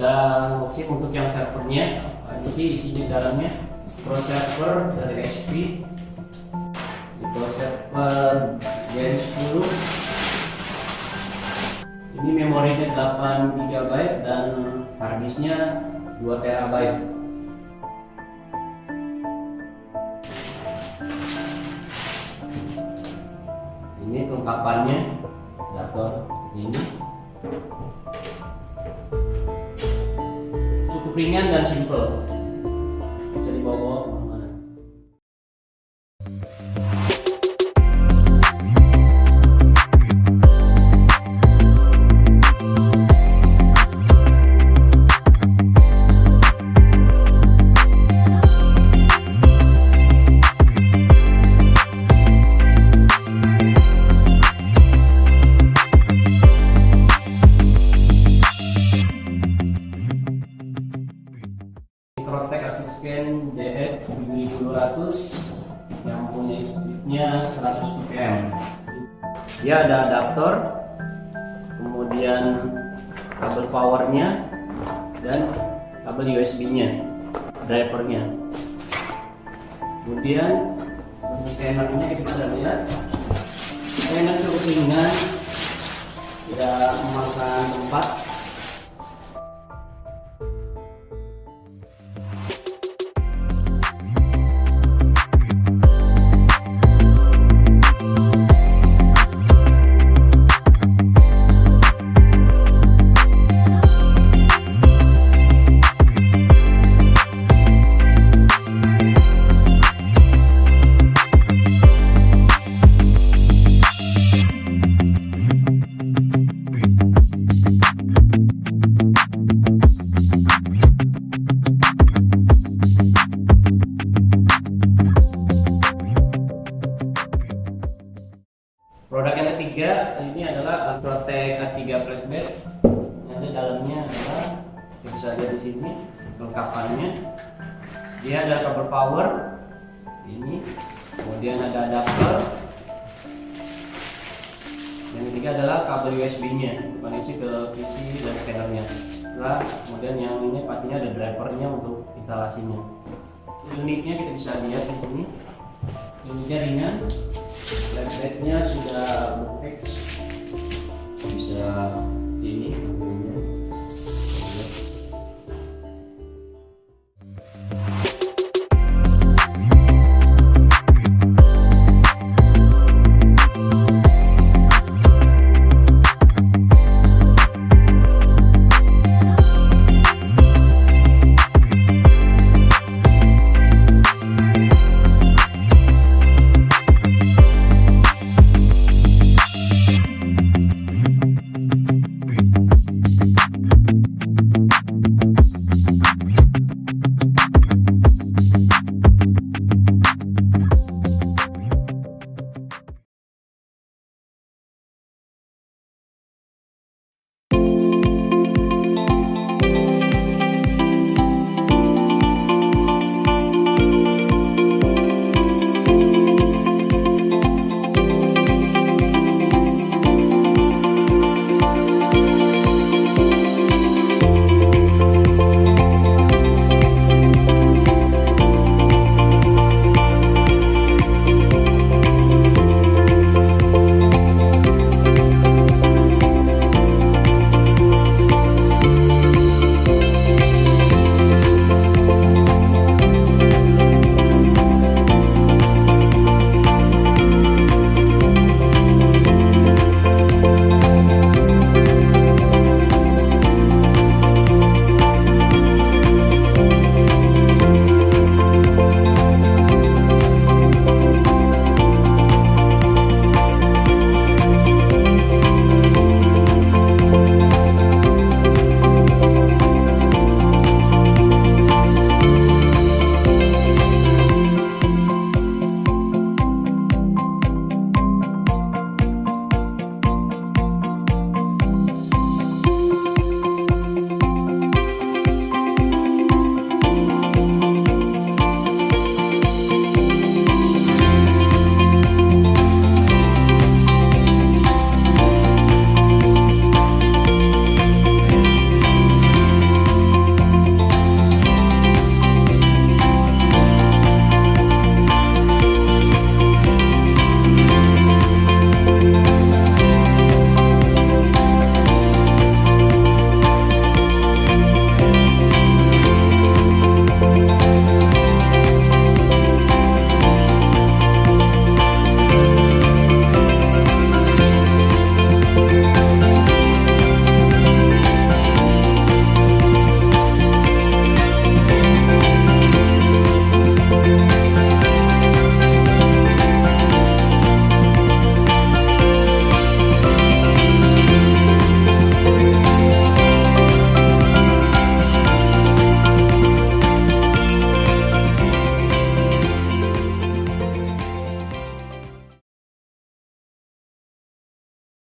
dan worksheet untuk yang servernya. Ini sih isinya dalamnya Pro server dari HP, di Pro server Gen 10. Ini memorinya 8 GB dan harddisknya 2 TB. Ini kelengkapannya adaptor ini cukup ringan dan simple, bisa dibawa kemana-mana. Microtek Artixscan DS 7200 yang punya speednya 100 ppm. Dia ada adaptor, kemudian kabel powernya dan kabel USB-nya, drivernya. Kemudian scannernya kita bisa lihat, scanner cukup ringan, tidak memakan tempat. Produk yang ketiga ini adalah Microtek A3 flatbed. Yang di dalamnya adalah bisa lihat di sini kelengkapannya. Dia ada kabel power ini, kemudian ada adapter. Yang ketiga adalah kabel USB-nya, koneksi ke PC dan scannernya. Setelah kemudian yang ini pastinya ada drivernya untuk instalasinya. Unitnya kita bisa lihat di sini. Unitnya ringan. Flatbednya sudah berfix, bisa ini